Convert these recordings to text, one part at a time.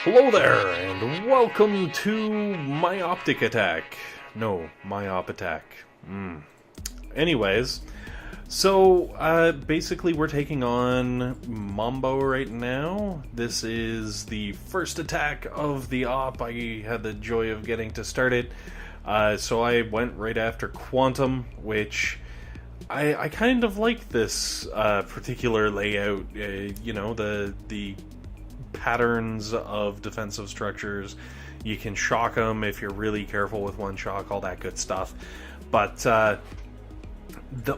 Hello there, and welcome to my optic attack. No, my op attack. Anyways, so basically we're taking on Mambo right now. This is the first attack of the op. I had the joy of getting to start it. So I went right after Quantum, which I kind of like this particular layout. The patterns of defensive structures. You can shock them if you're really careful with one shock, all that good stuff. But the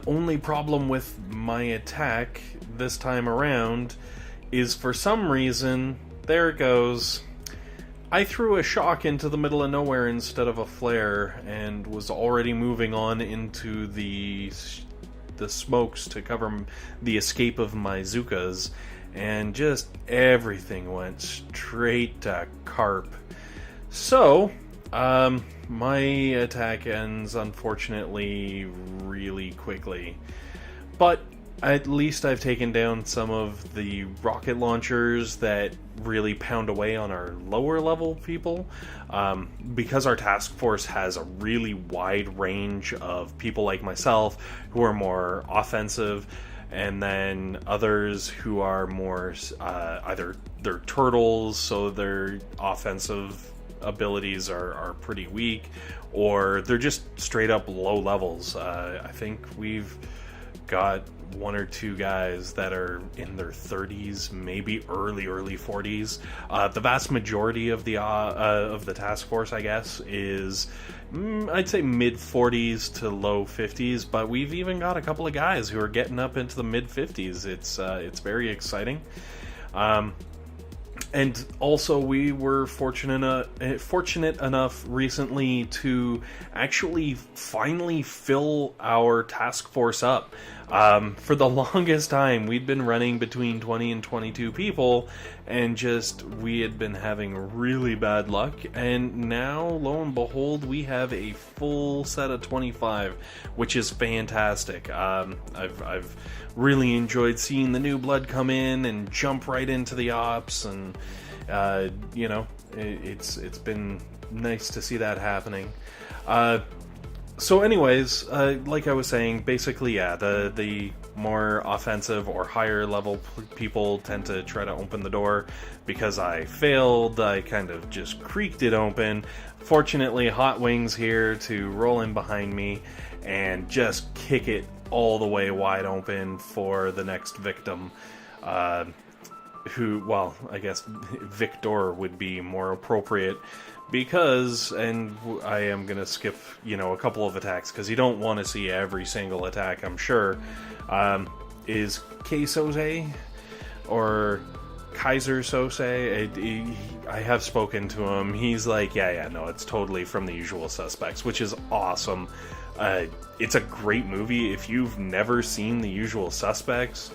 only problem with my attack this time around is, for some reason, there it goes, I threw a shock into the middle of nowhere instead of a flare, and was already moving on into the smokes to cover the escape of my Zookas, and just everything went straight to carp. So, my attack ends, unfortunately, really quickly. But at least I've taken down some of the rocket launchers that really pound away on our lower level people. Because our task force has a really wide range of people like myself who are more offensive, and then others who are more either they're turtles, so their offensive abilities are pretty weak, or they're just straight up low levels. I think we've got one or two guys that are in their 30s, maybe early 40s. The vast majority of the task force, I guess, is I'd say mid 40s to low 50s, but we've even got a couple of guys who are getting up into the mid 50s. It's very exciting. And also, we were fortunate enough recently to actually finally fill our task force up. For the longest time, we'd been running between 20 and 22 people, and we had been having really bad luck. And now, lo and behold, we have a full set of 25, which is fantastic. I've really enjoyed seeing the new blood come in and jump right into the ops, and it's been nice to see that happening. So anyways, like I was saying, basically, yeah, the more offensive or higher level people tend to try to open the door. Because I failed, I kind of just creaked it open. Fortunately, Hot Wings here to roll in behind me and just kick it all the way wide open for the next victim. Who, well, I guess Victor would be more appropriate, because, and I am going to skip, a couple of attacks, because you don't want to see every single attack, I'm sure, is K-Sose, or Kaiser Sose. I have spoken to him. He's like, yeah, no, it's totally from The Usual Suspects, which is awesome. It's a great movie. If you've never seen The Usual Suspects,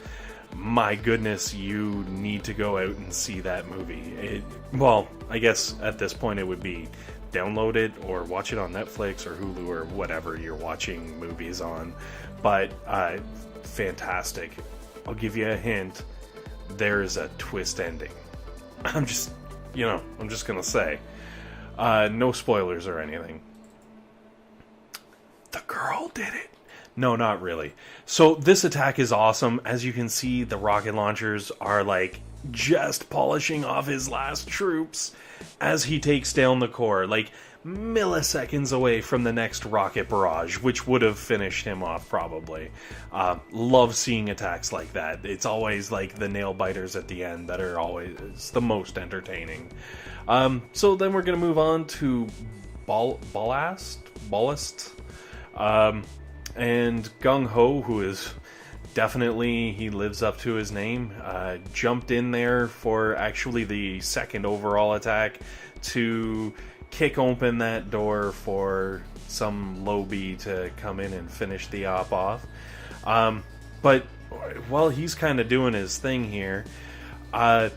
my goodness, you need to go out and see that movie. Well, I guess at this point it would be download it or watch it on Netflix or Hulu or whatever you're watching movies on. But fantastic. I'll give you a hint. There's a twist ending. I'm just gonna say. No spoilers or anything. The girl did it. No, not really. So this attack is awesome. As you can see, the rocket launchers are like just polishing off his last troops as he takes down the core, like milliseconds away from the next rocket barrage, which would have finished him off probably. Love seeing attacks like that. It's always like the nail biters at the end that are always the most entertaining. So then we're going to move on to Ballast. And Gung Ho, who is definitely, he lives up to his name, jumped in there for actually the second overall attack to kick open that door for some lowbie to come in and finish the op off. But while he's kind of doing his thing here, I've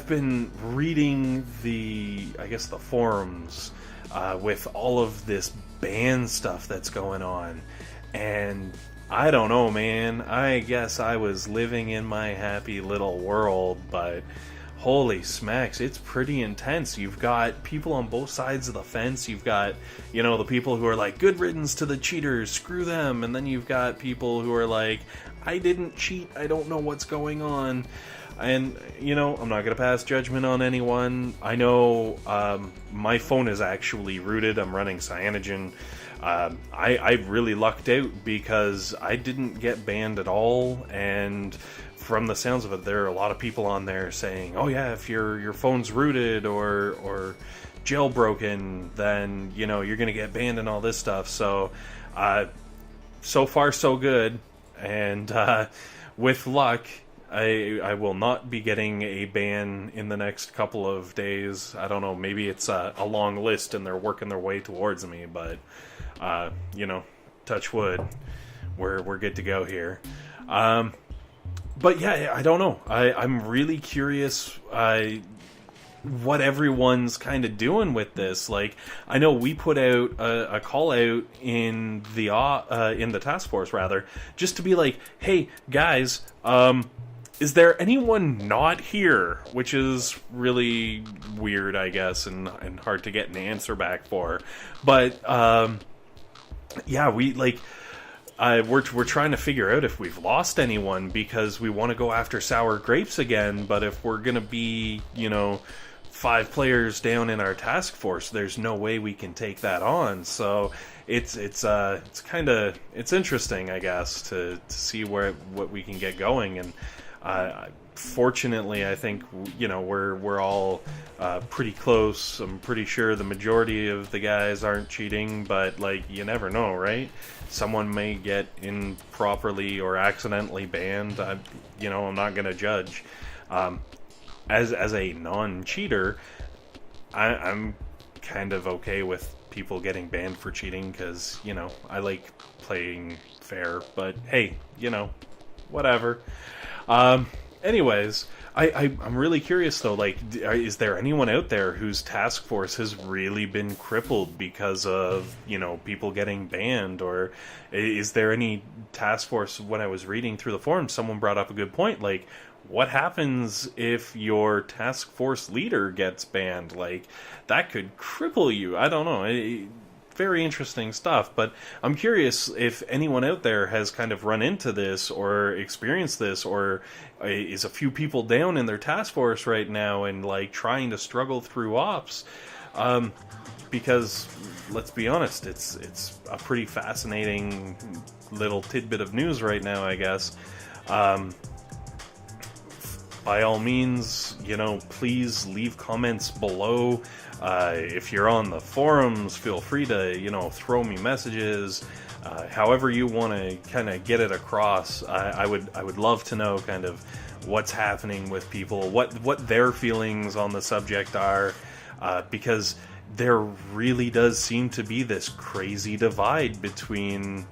been reading the forums with all of this band stuff that's going on, and I don't know, man. I guess I was living in my happy little world, but holy smacks, it's pretty intense. You've got people on both sides of the fence. You've got, the people who are like, good riddance to the cheaters, screw them. And then you've got people who are like, I didn't cheat, I don't know what's going on. And, I'm not going to pass judgment on anyone. I know my phone is actually rooted. I'm running Cyanogen. I really lucked out because I didn't get banned at all. And from the sounds of it, there are a lot of people on there saying, oh yeah, if your phone's rooted or jailbroken, then, you're going to get banned and all this stuff. So, so far so good. And with luck, I will not be getting a ban in the next couple of days. I don't know, maybe it's a long list and they're working their way towards me, but, touch wood, we're good to go here. But yeah, I don't know. I'm really curious what everyone's kind of doing with this. Like, I know we put out a call out in the task force, rather, just to be like, hey, guys, is there anyone not here? Which is really weird, I guess, and hard to get an answer back for. But, yeah, we're trying to figure out if we've lost anyone, because we want to go after sour grapes again, but if we're going to be, 5 players down in our task force, there's no way we can take that on. So it's interesting, I guess, to see what we can get going. And fortunately, I think we're all pretty close. I'm pretty sure the majority of the guys aren't cheating, but you never know, right? Someone may get improperly or accidentally banned. I'm not going to judge. As a non-cheater, I'm kind of okay with people getting banned for cheating, because I like playing fair. But hey, whatever. Anyways, I'm really curious though, is there anyone out there whose task force has really been crippled because of, people getting banned? Or is there any task force? When I was reading through the forums, someone brought up a good point, what happens if your task force leader gets banned? That could cripple you. I don't know. Very interesting stuff, but I'm curious if anyone out there has kind of run into this or experienced this, or is a few people down in their task force right now and trying to struggle through ops, because let's be honest, it's a pretty fascinating little tidbit of news right now, I guess. By all means, please leave comments below. If you're on the forums, feel free to, throw me messages. However you want to kind of get it across. I would love to know kind of what's happening with people, what their feelings on the subject are, because there really does seem to be this crazy divide between,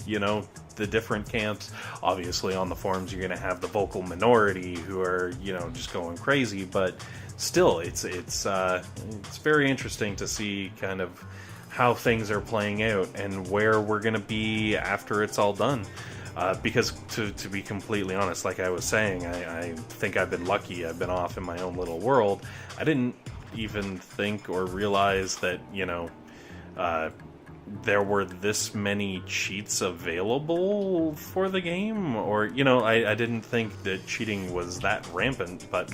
the different camps. Obviously, on the forums, you're going to have the vocal minority who are, just going crazy, but still, it's very interesting to see kind of how things are playing out and where we're going to be after it's all done. Because to be completely honest, like I was saying, I think I've been lucky. I've been off in my own little world. I didn't even think or realize that, there were this many cheats available for the game, or I didn't think that cheating was that rampant. But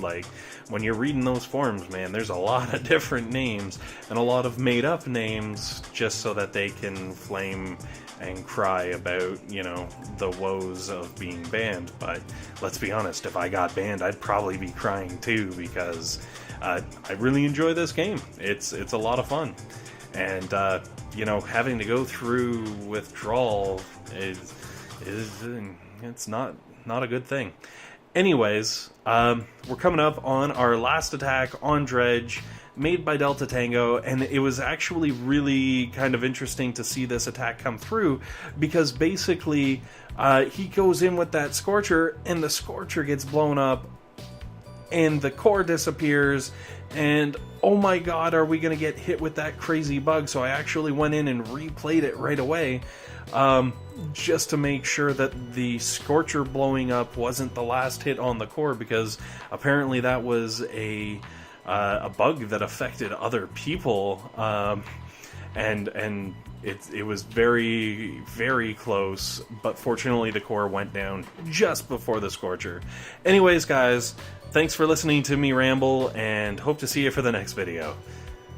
when you're reading those forums, man, there's a lot of different names and a lot of made up names just so that they can flame and cry about the woes of being banned. But let's be honest, if I got banned, I'd probably be crying too, because I really enjoy this game. It's a lot of fun. And, having to go through withdrawal it's not a good thing. Anyways, we're coming up on our last attack on Dredge, made by Delta Tango, and it was actually really kind of interesting to see this attack come through, because basically, he goes in with that Scorcher, and the Scorcher gets blown up, and the core disappears, and oh my god, are we going to get hit with that crazy bug? So I actually went in and replayed it right away. just to make sure that the Scorcher blowing up wasn't the last hit on the core, because apparently that was a bug that affected other people, and it was very, very close, but fortunately the core went down just before the Scorcher. Anyways, guys, thanks for listening to me ramble, and hope to see you for the next video.